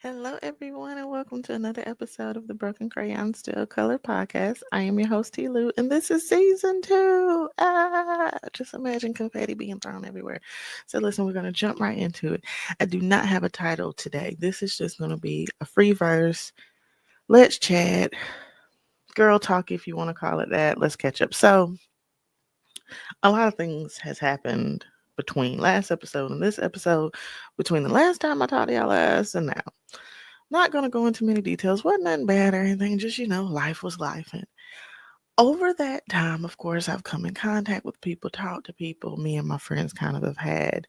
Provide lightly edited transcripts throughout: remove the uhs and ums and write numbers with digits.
Hello, everyone, and welcome to another episode of the Broken Crayon Still Color podcast. I am your host, T. Lou, and this is season 2. Just imagine confetti being thrown everywhere. So, listen, we're going to jump right into it. I do not have a title today. This is just going to be a free verse. Let's chat, girl talk, if you want to call it that. Let's catch up. So, a lot of things has happened between last episode and this episode, between the last time I talked to y'all last and now. Not gonna go into many details. Wasn't nothing bad or anything. Just life was life. And over that time, of course, I've come in contact with people, talked to people. Me and my friends kind of have had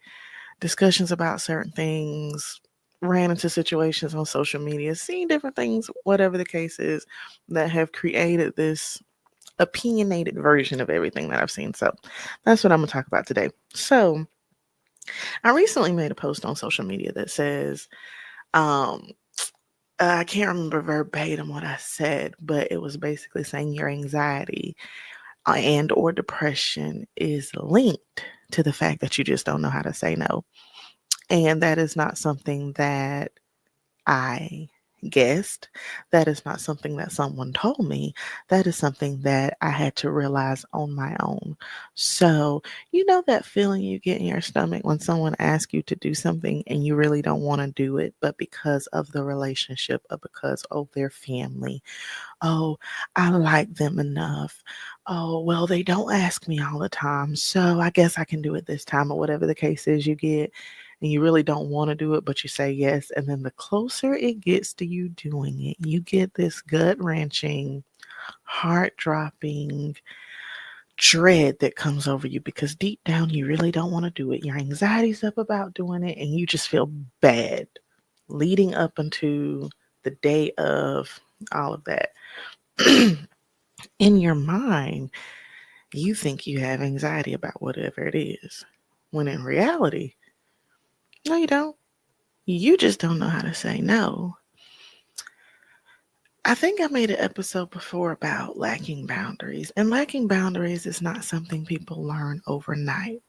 discussions about certain things. Ran into situations on social media, seen different things, whatever the case is, that have created this opinionated version of everything that I've seen. So that's what I'm gonna talk about today. So I recently made a post on social media that says, um, I can't remember verbatim what I said, but it was basically saying your anxiety and or depression is linked to the fact that you just don't know how to say no. And that is not something that I guessed. That is not something that someone told me. That is something that I had to realize on my own. So, you know that feeling you get in your stomach when someone asks you to do something and you really don't want to do it, but because of the relationship or because, oh, their family, oh, I like them enough. Oh, well, they don't ask me all the time, so I guess I can do it this time, or whatever the case is you get. And you really don't want to do it, but you say yes. And then the closer it gets to you doing it, you get this gut wrenching, heart dropping dread that comes over you because deep down you really don't want to do it. Your anxiety's up about doing it, and you just feel bad leading up into the day of all of that. In your mind, you think you have anxiety about whatever it is, when in reality, no, you don't. You just don't know how to say no. I think I made an episode before about lacking boundaries, and lacking boundaries is not something people learn overnight.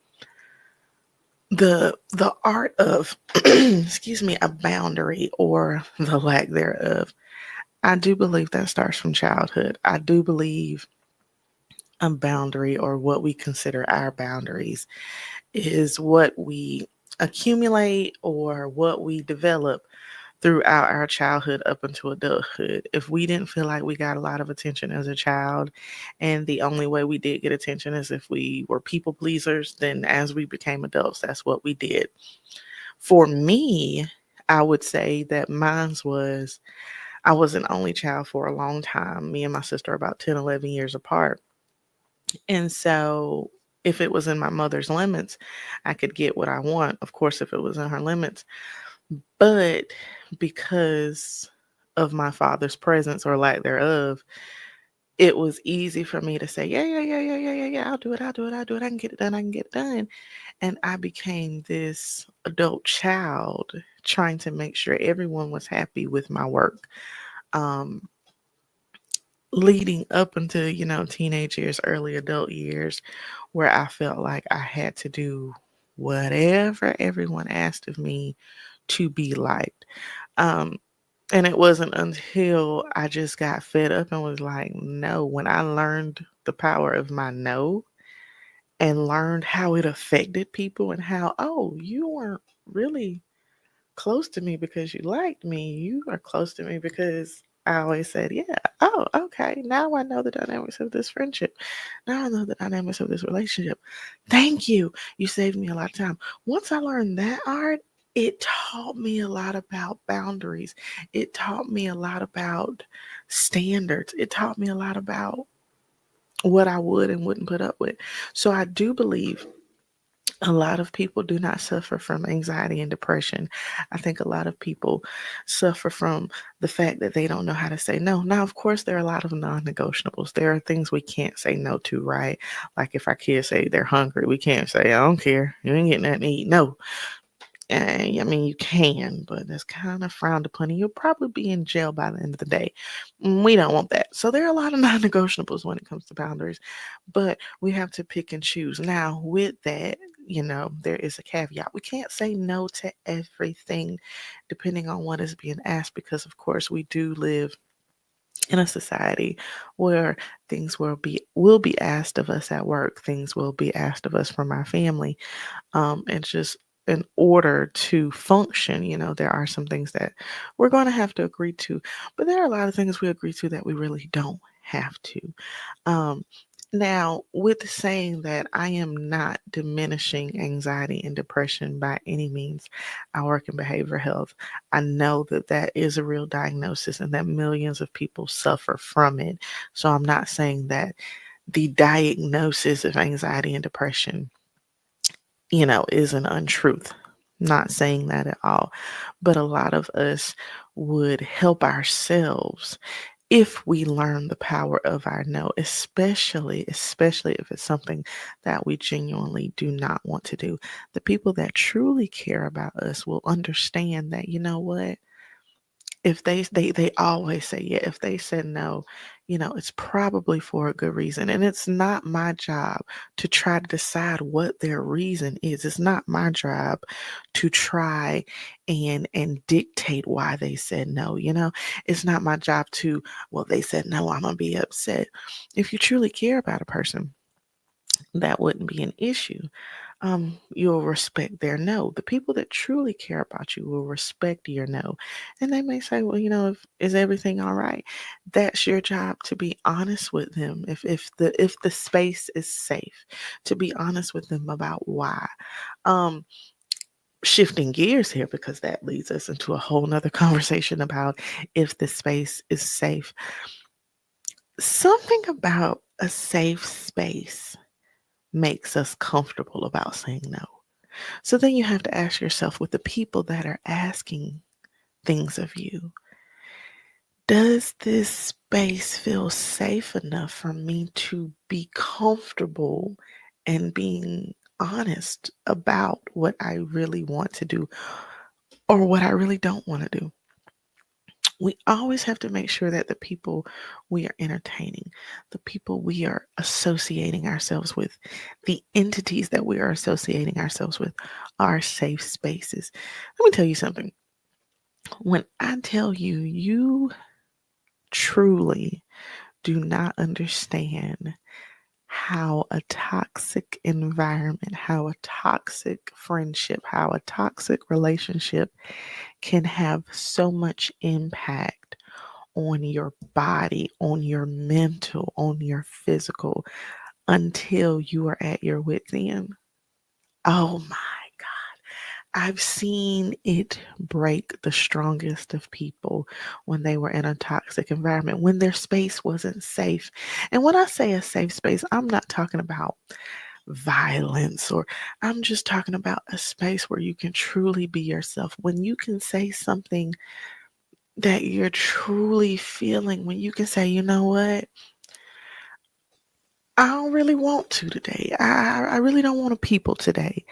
The art of excuse me, a boundary or the lack thereof, I do believe that starts from childhood. I do believe a boundary, or what we consider our boundaries, is what we accumulate or what we develop throughout our childhood up into adulthood. If we didn't feel like we got a lot of attention as a child, and the only way we did get attention is if we were people pleasers, then as we became adults, that's what we did. For me, I would say that mine was, I was an only child for a long time. Me and my sister are about 10, 11 years apart. And so if it was in my mother's limits, I could get what I want. Of course, if it was in her limits. But because of my father's presence or lack thereof, it was easy for me to say, yeah, yeah, yeah, yeah, yeah, yeah, yeah, I'll do it, I'll do it, I'll do it, I can get it done, I can get it done. And I became this adult child trying to make sure everyone was happy with my work. Um, Leading up into, teenage years, early adult years, where I felt like I had to do whatever everyone asked of me to be liked. Um, and it wasn't until I just got fed up and was like, no, when I learned the power of my no and learned how it affected people and how, oh, you weren't really close to me because you liked me. You are close to me because I always said, yeah, oh, okay. Now I know the dynamics of this friendship. Now I know the dynamics of this relationship. Thank you. You saved me a lot of time. Once I learned that art, it taught me a lot about boundaries. It taught me a lot about standards. It taught me a lot about what I would and wouldn't put up with. So I do believe a lot of people do not suffer from anxiety and depression. I think a lot of people suffer from the fact that they don't know how to say no. Now, of course, there are a lot of non negotiables. There are things we can't say no to, right? Like if our kids say they're hungry, we can't say, I don't care. You ain't getting nothing to eat. No. And I mean, you can, but it's kind of frowned upon, and you'll probably be in jail by the end of the day. We don't want that. So there are a lot of non-negotiables when it comes to boundaries, but we have to pick and choose. Now, with that, there is a caveat. We can't say no to everything depending on what is being asked, because of course we do live in a society where things will be asked of us at work, things will be asked of us from our family, and just in order to function, there are some things that we're going to have to agree to, but there are a lot of things we agree to that we really don't have to. um, Now, with saying that, I am not diminishing anxiety and depression by any means. I work in behavioral health. I know that that is a real diagnosis and that millions of people suffer from it. So I'm not saying that the diagnosis of anxiety and depression, is an untruth. Not saying that at all. But a lot of us would help ourselves if we learn the power of our no, especially if it's something that we genuinely do not want to do. The people that truly care about us will understand that, you know what, if they always say yeah, if they said no, it's probably for a good reason, and it's not my job to try to decide what their reason is. It's not my job to try and dictate why they said no. It's not my job to, well, they said no, I'm gonna be upset. If you truly care about a person, that wouldn't be an issue. You'll respect their no. The people that truly care about you will respect your no. And they may say, well, is everything all right? That's your job, to be honest with them. If the space is safe, to be honest with them about why. Um, Shifting gears here, because that leads us into a whole nother conversation about if the space is safe. Something about a safe space makes us comfortable about saying no. So then you have to ask yourself, with the people that are asking things of you, does this space feel safe enough for me to be comfortable and being honest about what I really want to do or what I really don't want to do? We always have to make sure that the people we are entertaining, the people we are associating ourselves with, the entities that we are associating ourselves with are safe spaces. Let me tell you something. When I tell you, you truly do not understand how a toxic environment, how a toxic friendship, how a toxic relationship can have so much impact on your body, on your mental, on your physical, until you are at your wit's end. Oh my God. I've seen it break the strongest of people when they were in a toxic environment, when their space wasn't safe. And when I say a safe space, I'm not talking about violence, or I'm just talking about a space where you can truly be yourself, when you can say something that you're truly feeling, when you can say, you know what, I don't really want to today. I really don't want to people today.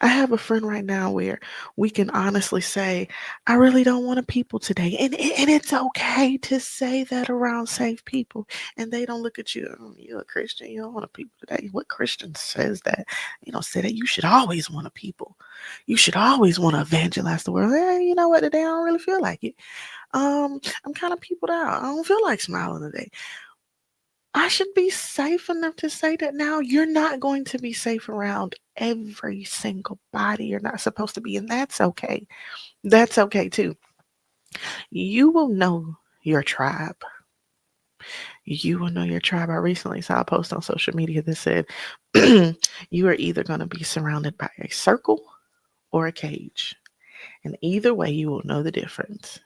I have a friend right now where we can honestly say, I really don't want to people today. And it's okay to say that around safe people. And they don't look at you, "Oh, you're a Christian, you don't want to people today." What Christian says that? Say that you should always want to people. You should always want to evangelize the world. Hey, you know what? Today I don't really feel like it. I'm kind of peopled out. I don't feel like smiling today. I should be safe enough to say that now. You're not going to be safe around every single body you're not supposed to be, and that's okay. That's okay too. You will know your tribe. You will know your tribe. I recently saw a post on social media that said, you are either going to be surrounded by a circle or a cage. And either way, you will know the difference.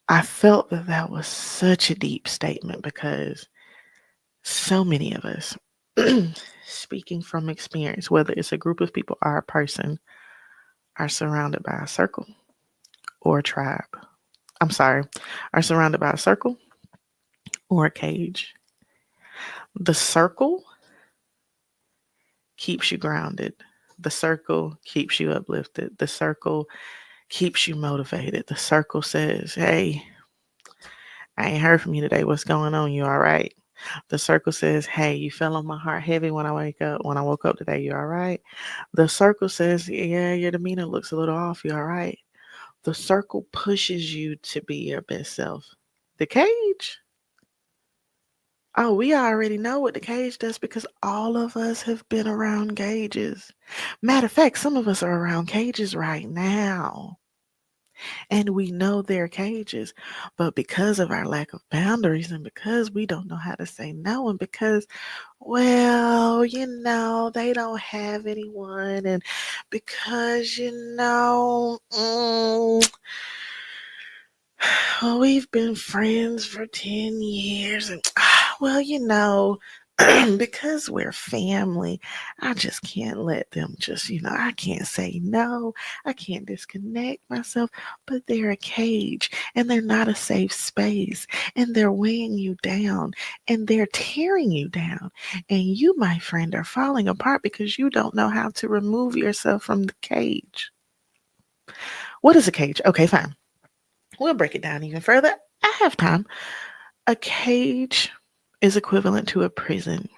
I felt that that was such a deep statement, because so many of us, speaking from experience, whether it's a group of people or a person, are surrounded by a circle or a tribe. I'm sorry, are surrounded by a circle or a cage. The circle keeps you grounded. The circle keeps you uplifted. The circle keeps you motivated. The circle says, hey, I ain't heard from you today. What's going on? You all right? The circle says, hey, you fell on my heart heavy when I woke up today. You all right? The circle says, yeah, your demeanor looks a little off. You all right? The circle pushes you to be your best self. The cage, oh, we already know what the cage does because all of us have been around cages. Matter of fact, some of us are around cages right now. And we know they're cages. But because of our lack of boundaries and because we don't know how to say no, and because, well, they don't have anyone, and because, well, we've been friends for 10 years, and well, because we're family, I just can't let them I can't say no. I can't disconnect myself, but they're a cage and they're not a safe space and they're weighing you down and they're tearing you down. And you, my friend, are falling apart because you don't know how to remove yourself from the cage. What is a cage? Okay, fine. We'll break it down even further. I have time. A cage is equivalent to a prison.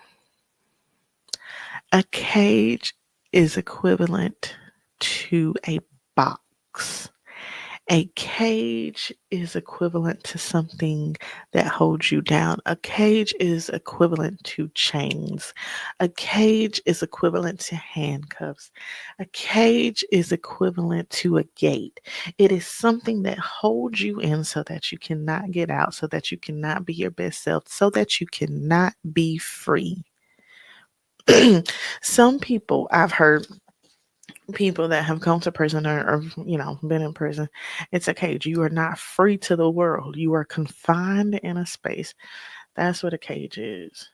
A cage is equivalent to a box. A cage is equivalent to something that holds you down. A cage is equivalent to chains. A cage is equivalent to handcuffs. A cage is equivalent to a gate. It is something that holds you in so that you cannot get out, so that you cannot be your best self, so that you cannot be free. Some people, I've heard people that have gone to prison or been in prison, it's a cage. You are not free to the world. You are confined in a space. That's what a cage is.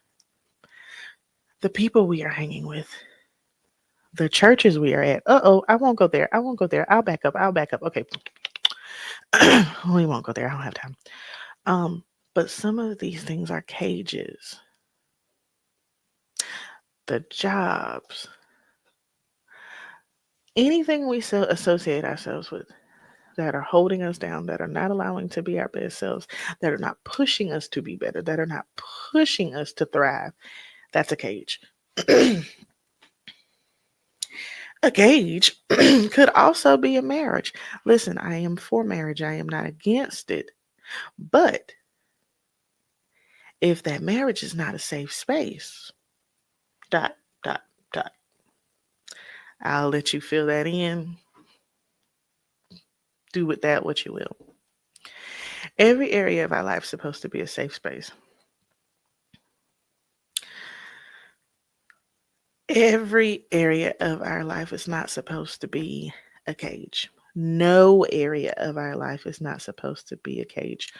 The people we are hanging with, the churches we are at. I won't go there. I won't go there. I'll back up. I'll back up. Okay. We won't go there. I don't have time. But some of these things are cages. The jobs, anything we associate ourselves with that are holding us down, that are not allowing to be our best selves, that are not pushing us to be better, that are not pushing us to thrive, that's a cage. A cage could also be a marriage. Listen, I am for marriage. I am not against it. But if that marriage is not a safe space, dot, dot, dot. I'll let you fill that in. Do with that what you will. Every area of our life is supposed to be a safe space. Every area of our life is not supposed to be a cage. No area of our life is not supposed to be a cage.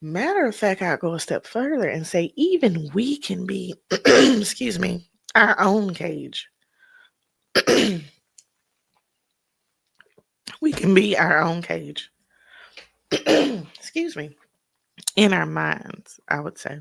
Matter of fact, I'll go a step further and say even we can be, excuse me, our own cage. We can be our own cage. Excuse me. In our minds, I would say.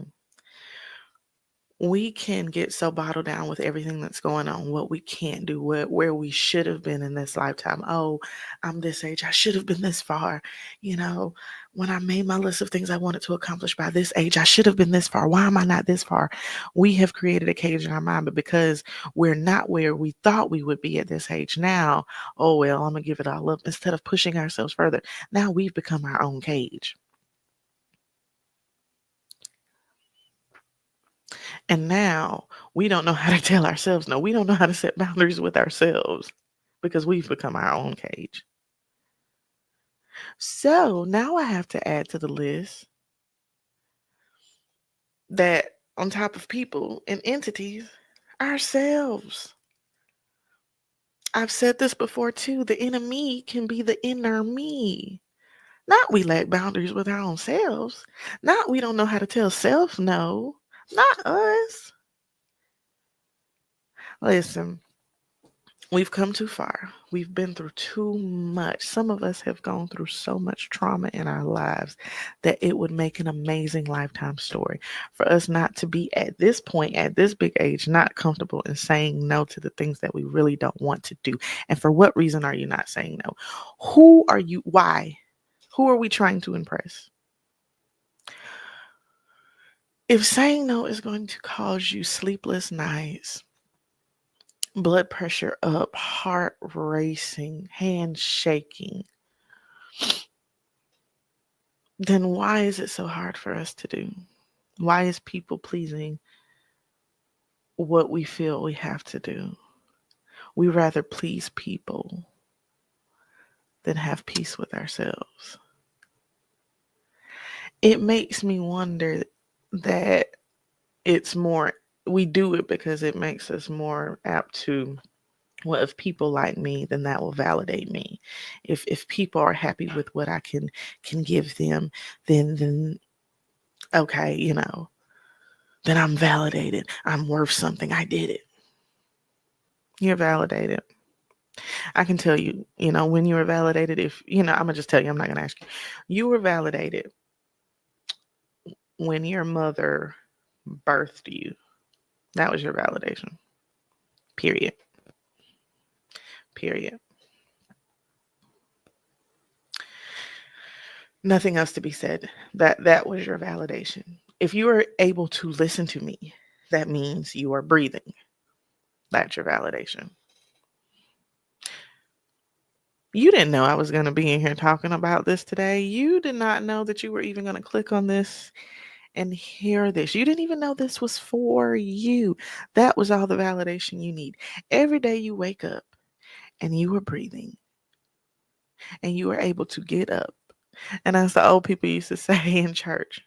We can get so bottled down with everything that's going on, what we can't do, where we should have been in this lifetime. Oh, I'm this age. I should have been this far. When I made my list of things I wanted to accomplish by this age, I should have been this far. Why am I not this far? We have created a cage in our mind, but because we're not where we thought we would be at this age now, oh, well, I'm going to give it all up. Instead of pushing ourselves further, now we've become our own cage. And now we don't know how to tell ourselves no. We don't know how to set boundaries with ourselves because we've become our own cage. So now I have to add to the list that on top of people and entities, ourselves. I've said this before too. The enemy can be the inner me. Not we lack boundaries with our own selves. Not we don't know how to tell self no. Not us. Listen, we've come too far. We've been through too much. Some of us have gone through so much trauma in our lives that it would make an amazing lifetime story for us not to be at this point, at this big age, not comfortable in saying no to the things that we really don't want to do. And for what reason are you not saying no? Who are you? Why? Who are we trying to impress? If saying no is going to cause you sleepless nights, blood pressure up, heart racing, hands shaking, then why is it so hard for us to do? Why is people pleasing what we feel we have to do? We rather please people than have peace with ourselves. It makes me wonder that it's more, we do it because it makes us more apt to, well, if people like me, then that will validate me. If people are happy with what I can give them, then okay, then I'm validated. I'm worth something. I did it. You're validated. I can tell you, when you were validated, if, I'm going to just tell you, I'm not going to ask you. You were validated when your mother birthed you. That was your validation. Period. Period. Nothing else to be said. That was your validation. If you are able to listen to me, that means you are breathing. That's your validation. You didn't know I was going to be in here talking about this today. You did not know that you were even going to click on this and hear this. You didn't even know this was for you. That was all the validation you need. Every day you wake up and you are breathing and you are able to get up. And as the old people used to say in church,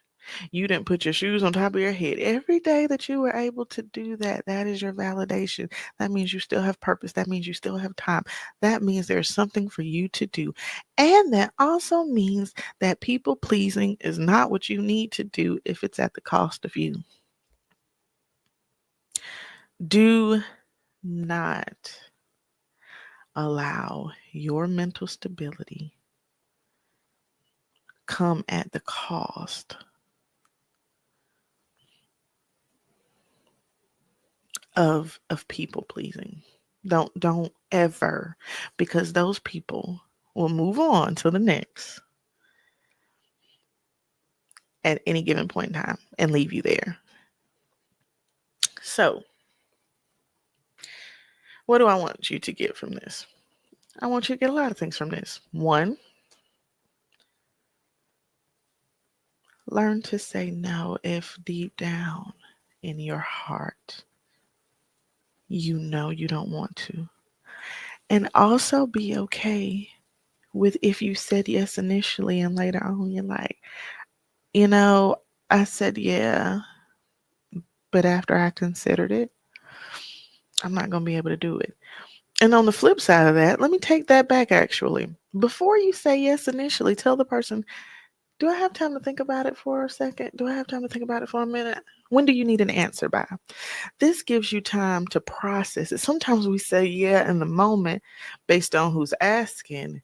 you didn't put your shoes on top of your head. Every day that you were able to do that, that is your validation. That means you still have purpose. That means you still have time. That means there's something for you to do. And that also means that people pleasing is not what you need to do if it's at the cost of you. Do not allow your mental stability come at the cost of people pleasing. Don't ever, because those people will move on to the next at any given point in time and leave you there. So, what do I want you to get from this? I want you to get a lot of things from this. One, learn to say no if deep down in your heart you know you don't want to. And also be okay with if you said yes initially and later on you're like, I said yeah, but after I considered it, I'm not going to be able to do it. And on the flip side of that, let me take that back actually. Before you say yes initially, tell the person, do I have time to think about it for a second? Do I have time to think about it for a minute? When do you need an answer by? This gives you time to process it. Sometimes we say yeah in the moment based on who's asking.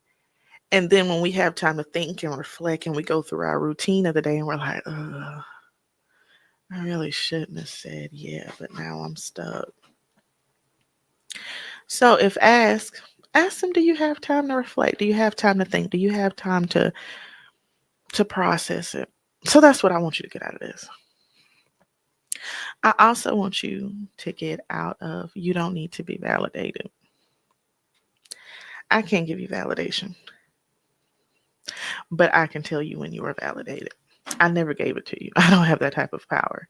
And then when we have time to think and reflect and we go through our routine of the day and we're like, I really shouldn't have said yeah, but now I'm stuck. So if ask them, do you have time to reflect? Do you have time to think? Do you have time to process it? So that's what I want you to get out of this. I also want you to get out of, you don't need to be validated. I can't give you validation, but I can tell you when you were validated. I never gave it to you. I don't have that type of power.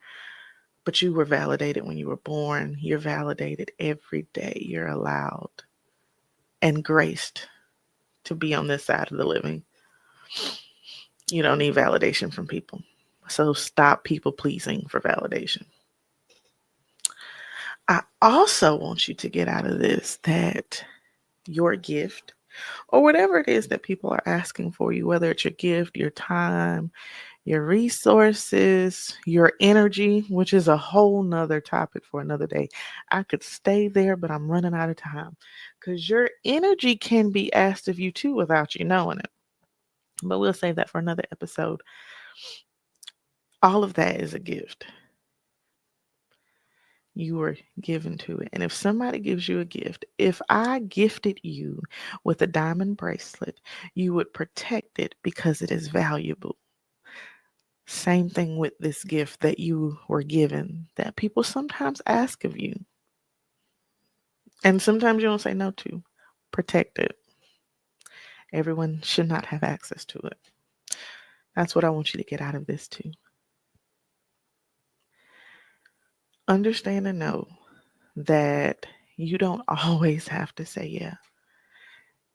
But you were validated when you were born. You're validated every day. You're allowed and graced to be on this side of the living. You don't need validation from people. So stop people pleasing for validation. I also want you to get out of this that your gift or whatever it is that people are asking for you, whether it's your gift, your time, your resources, your energy, which is a whole nother topic for another day. I could stay there, but I'm running out of time because your energy can be asked of you too without you knowing it. But we'll save that for another episode. All of that is a gift. You were given to it. And if somebody gives you a gift, if I gifted you with a diamond bracelet, you would protect it because it is valuable. Same thing with this gift that you were given that people sometimes ask of you. And sometimes you don't say no to. Protect it. Everyone should not have access to it. That's what I want you to get out of this too. Understand and know that you don't always have to say yeah.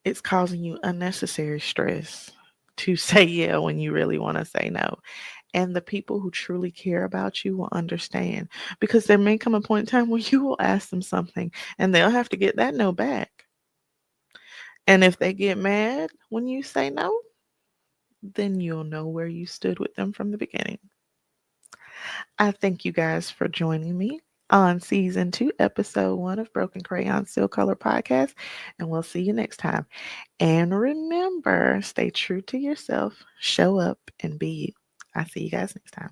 It's causing you unnecessary stress to say yeah when you really want to say no. And the people who truly care about you will understand, because there may come a point in time where you will ask them something and they'll have to get that no back. And if they get mad when you say no, then you'll know where you stood with them from the beginning. I thank you guys for joining me on season 2, episode 1 of Broken Crayon Still Color Podcast. And we'll see you next time. And remember, stay true to yourself, show up, and be you. I'll see you guys next time.